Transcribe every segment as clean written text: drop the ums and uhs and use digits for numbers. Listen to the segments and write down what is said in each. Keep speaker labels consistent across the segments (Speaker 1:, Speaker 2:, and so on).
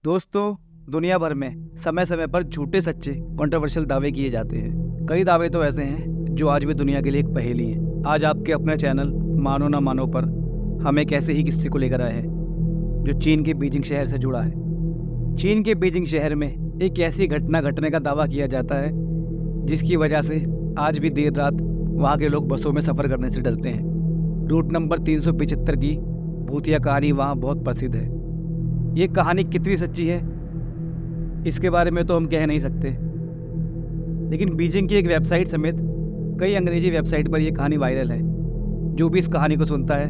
Speaker 1: दोस्तों, दुनिया भर में समय समय पर झूठे सच्चे कंट्रोवर्शियल दावे किए जाते हैं। कई दावे तो ऐसे हैं जो आज भी दुनिया के लिए एक पहेली है। आज आपके अपने चैनल मानो ना मानो पर हम एक ऐसे ही किस्से को लेकर आए हैं जो चीन के बीजिंग शहर से जुड़ा है। चीन के बीजिंग शहर में एक ऐसी घटना घटने का दावा किया जाता है जिसकी वजह से आज भी देर रात वहाँ के लोग बसों में सफ़र करने से डरते हैं। रूट नंबर 375 की भूतिया कहानी वहाँ बहुत प्रसिद्ध है। ये कहानी कितनी सच्ची है इसके बारे में तो हम कह नहीं सकते, लेकिन बीजिंग की एक वेबसाइट समेत कई अंग्रेजी वेबसाइट पर यह कहानी वायरल है। जो भी इस कहानी को सुनता है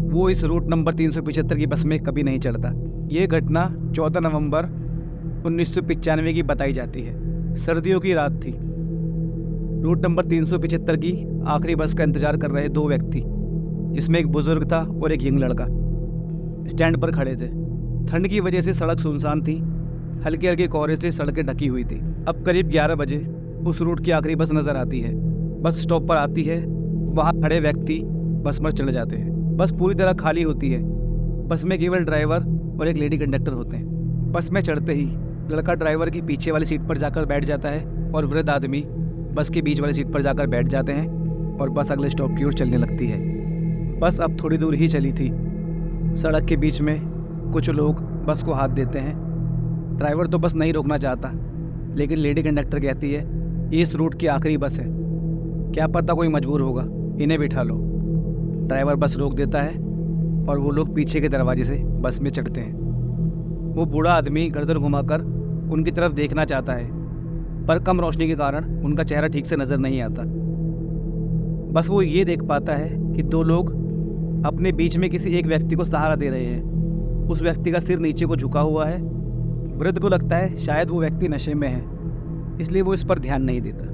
Speaker 1: वो इस रूट नंबर 375 की बस में कभी नहीं चढ़ता। ये घटना 14 नवंबर 1995 की बताई जाती है। सर्दियों की रात थी। रूट नंबर 375 की आखिरी बस का इंतजार कर रहे दो व्यक्ति, जिसमें एक बुजुर्ग था और एक यंग लड़का, स्टैंड पर खड़े थे। ठंड की वजह से सड़क सुनसान थी। हल्के हल्के कोहरे से सड़कें ढकी हुई थी। अब करीब 11 बजे उस रूट की आखिरी बस नज़र आती है। बस स्टॉप पर आती है। वहाँ खड़े व्यक्ति बस पर चढ़ जाते हैं। बस पूरी तरह खाली होती है। बस में केवल ड्राइवर और एक लेडी कंडक्टर होते हैं। बस में चढ़ते ही लड़का ड्राइवर की पीछे वाली सीट पर जाकर बैठ जाता है और वृद्ध आदमी बस के बीच वाली सीट पर जाकर बैठ जाते हैं और बस अगले स्टॉप की ओर चलने लगती है। बस अब थोड़ी दूर ही चली थी। सड़क के बीच में कुछ लोग बस को हाथ देते हैं। ड्राइवर तो बस नहीं रोकना चाहता, लेकिन लेडी कंडक्टर कहती है ये इस रूट की आखिरी बस है, क्या पता कोई मजबूर होगा, इन्हें बिठा लो। ड्राइवर बस रोक देता है और वो लोग पीछे के दरवाजे से बस में चढ़ते हैं। वो बूढ़ा आदमी गर्दन घुमाकर उनकी तरफ देखना चाहता है, पर कम रोशनी के कारण उनका चेहरा ठीक से नज़र नहीं आता। बस वो ये देख पाता है कि दो लोग अपने बीच में किसी एक व्यक्ति को सहारा दे रहे हैं। उस व्यक्ति का सिर नीचे को झुका हुआ है। वृद्ध को लगता है शायद वो व्यक्ति नशे में है, इसलिए वो इस पर ध्यान नहीं देता।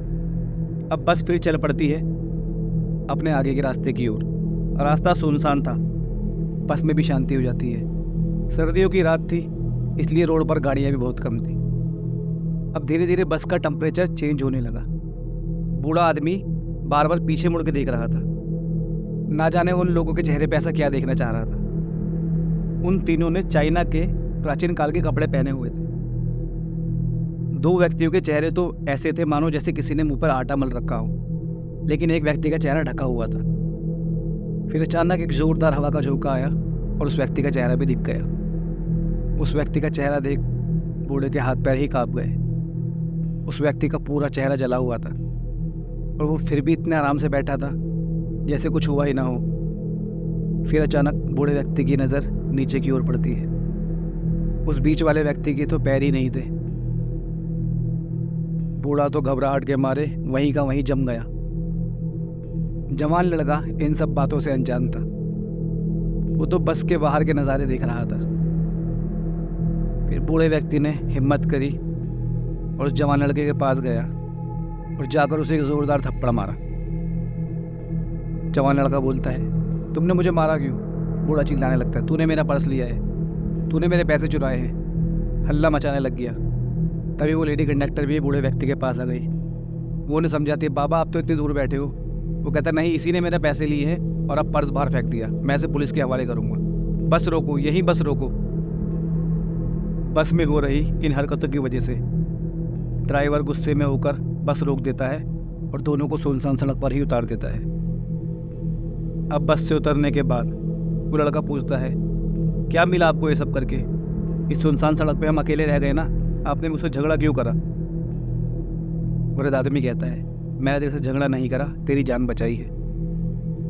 Speaker 1: अब बस फिर चल पड़ती है अपने आगे के रास्ते की ओर। रास्ता सुनसान था। बस में भी शांति हो जाती है। सर्दियों की रात थी, इसलिए रोड पर गाड़ियाँ भी बहुत कम थी। अब धीरे धीरे बस का टेम्परेचर चेंज होने लगा। बूढ़ा आदमी बार बार पीछे मुड़ के देख रहा था। ना जाने उन लोगों के चेहरे पे ऐसा क्या देखना चाह रहा था। उन तीनों ने चाइना के प्राचीन काल के कपड़े पहने हुए थे। दो व्यक्तियों के चेहरे तो ऐसे थे मानो जैसे किसी ने मुंह पर आटा मल रखा हो, लेकिन एक व्यक्ति का चेहरा ढका हुआ था। फिर अचानक एक जोरदार हवा का झोंका आया और उस व्यक्ति का चेहरा भी दिख गया। उस व्यक्ति का चेहरा देख बूढ़े के हाथ पैर ही कांप गए। उस व्यक्ति का पूरा चेहरा जला हुआ था और वो फिर भी इतने आराम से बैठा था जैसे कुछ हुआ ही ना हो। फिर अचानक बूढ़े व्यक्ति की नज़र नीचे की ओर पड़ती है। उस बीच वाले व्यक्ति के तो पैर ही नहीं थे। बूढ़ा तो घबराहट के मारे वहीं का वहीं जम गया। जवान लड़का इन सब बातों से अनजान था। वो तो बस के बाहर के नज़ारे देख रहा था। फिर बूढ़े व्यक्ति ने हिम्मत करी और उस जवान लड़के के पास गया और जाकर उसे एक जोरदार थप्पड़ मारा। जवान लड़का बोलता है, तुमने मुझे मारा क्यों? बूढ़ा चिल्लाने लगता है, तूने मेरा पर्स लिया है, तूने मेरे पैसे चुराए हैं। हल्ला मचाने लग गया। तभी वो लेडी कंडक्टर भी बूढ़े व्यक्ति के पास आ गई। वो उन्हें समझाती है, बाबा आप तो इतनी दूर बैठे हो। वो कहता नहीं, इसी ने मेरे पैसे लिए हैं और अब पर्स बाहर फेंक दिया, मैं इसे पुलिस के हवाले करूँगा। बस रोको, यहीं बस रोको। बस में हो रही इन हरकतों की वजह से ड्राइवर गुस्से में होकर बस रोक देता है और दोनों को सुनसान सड़क पर ही उतार देता है। अब बस से उतरने के बाद वो लड़का पूछता है, क्या मिला आपको ये सब करके? इस सुनसान सड़क पे हम अकेले रह गए ना, आपने मुझसे झगड़ा क्यों करा? वृद्ध आदमी कहता है, मैंने तेरे से झगड़ा नहीं करा, तेरी जान बचाई है।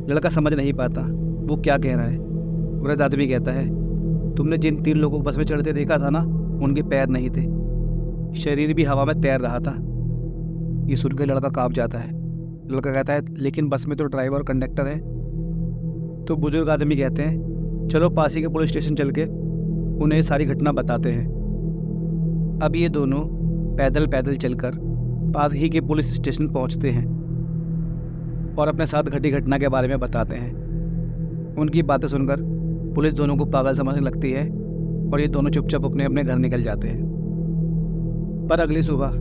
Speaker 1: लड़का समझ नहीं पाता वो क्या कह रहा है। वृद्ध आदमी कहता है, तुमने जिन 3 लोगों को बस में चढ़ते देखा था ना, उनके पैर नहीं थे, शरीर भी हवा में तैर रहा था। ये सुनकर लड़का कांप जाता है। लड़का कहता है, लेकिन बस में तो ड्राइवर और कंडक्टर है। तो बुजुर्ग आदमी कहते हैं, चलो पास ही के पुलिस स्टेशन चल के उन्हें सारी घटना बताते हैं। अब ये दोनों पैदल पैदल चलकर पास ही के पुलिस स्टेशन पहुंचते हैं और अपने साथ घटी घटना के बारे में बताते हैं। उनकी बातें सुनकर पुलिस दोनों को पागल समझने लगती है और ये दोनों चुपचाप अपने अपने घर निकल जाते हैं। पर अगली सुबह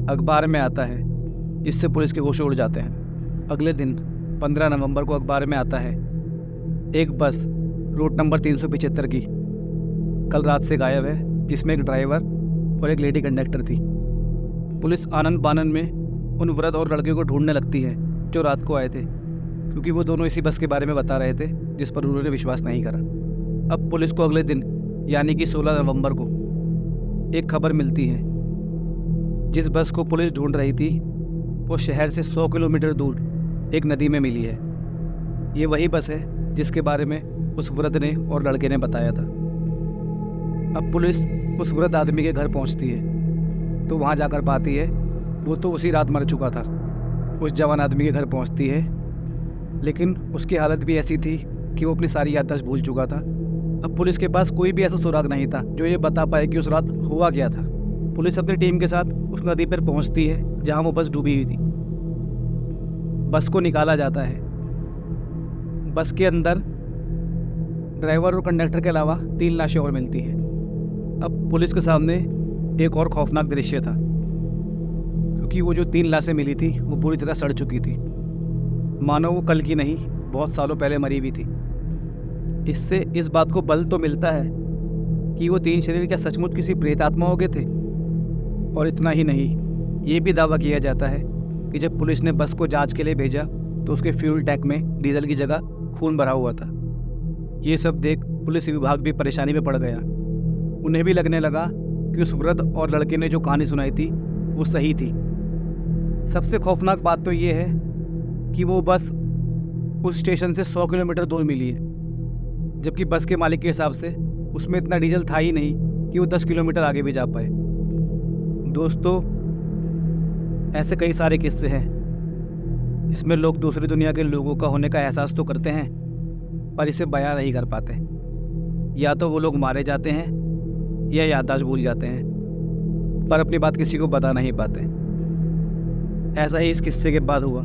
Speaker 1: अखबार में आता है जिससे पुलिस के होश उड़ जाते हैं। अगले दिन 15 नवंबर को अखबार में आता है एक बस रूट नंबर 375 की कल रात से गायब है, जिसमें एक ड्राइवर और एक लेडी कंडक्टर थी। पुलिस आनन बानन में उन वृद्ध और लड़के को ढूंढने लगती है जो रात को आए थे, क्योंकि वो दोनों इसी बस के बारे में बता रहे थे जिस पर उन्होंने विश्वास नहीं करा। अब पुलिस को अगले दिन यानी कि 16 नवंबर को एक खबर मिलती है। जिस बस को पुलिस ढूंढ रही थी वो शहर से 100 किलोमीटर दूर एक नदी में मिली है। ये वही बस है जिसके बारे में उस वृद्ध ने और लड़के ने बताया था। अब पुलिस उस वृद्ध आदमी के घर पहुंचती है तो वहां जाकर पाती है वो तो उसी रात मर चुका था। उस जवान आदमी के घर पहुंचती है, लेकिन उसकी हालत भी ऐसी थी कि वो अपनी सारी याददाश्त भूल चुका था। अब पुलिस के पास कोई भी ऐसा सुराग नहीं था जो ये बता पाए कि उस रात हुआ क्या था। पुलिस अपनी टीम के साथ उस नदी पर पहुंचती है जहां वो बस डूबी हुई थी। बस को निकाला जाता है। बस के अंदर ड्राइवर और कंडक्टर के अलावा 3 लाशें और मिलती हैं। अब पुलिस के सामने एक और खौफनाक दृश्य था, क्योंकि वो जो 3 लाशें मिली थी वो पूरी तरह सड़ चुकी थी, मानो वो कल की नहीं बहुत सालों पहले मरी हुई थी। इससे इस बात को बल तो मिलता है कि वो 3 शरीर क्या सचमुच किसी प्रेत आत्माओं के थे। और इतना ही नहीं, ये भी दावा किया जाता है कि जब पुलिस ने बस को जांच के लिए भेजा तो उसके फ्यूल टैंक में डीजल की जगह खून भरा हुआ था। ये सब देख पुलिस विभाग भी परेशानी में पड़ गया। उन्हें भी लगने लगा कि उस वृद्ध और लड़के ने जो कहानी सुनाई थी वो सही थी। सबसे खौफनाक बात तो ये है कि वो बस उस स्टेशन से 100 किलोमीटर दूर मिली है, जबकि बस के मालिक के हिसाब से उसमें इतना डीजल था ही नहीं कि वो 10 किलोमीटर आगे भी जा पाए। दोस्तों, ऐसे कई सारे किस्से हैं जिसमें लोग दूसरी दुनिया के लोगों का होने का एहसास तो करते हैं पर इसे बयां नहीं कर पाते। या तो वो लोग मारे जाते हैं या याददाश्त भूल जाते हैं, पर अपनी बात किसी को बता नहीं पाते। ऐसा ही इस किस्से के बाद हुआ।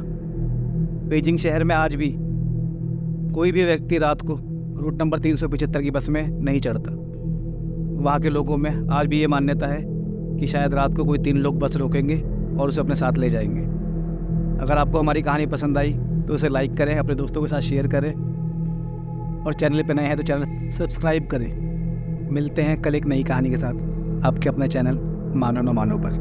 Speaker 1: बीजिंग शहर में आज भी कोई भी व्यक्ति रात को रूट नंबर 375 की बस में नहीं चढ़ता। वहाँ के लोगों में आज भी ये मान्यता है कि शायद रात को कोई 3 लोग बस रोकेंगे और उसे अपने साथ ले जाएंगे। अगर आपको हमारी कहानी पसंद आई तो उसे लाइक करें, अपने दोस्तों के साथ शेयर करें और चैनल पे नए हैं तो चैनल सब्सक्राइब करें। मिलते हैं कल एक नई कहानी के साथ आपके अपने चैनल मानो न मानो पर।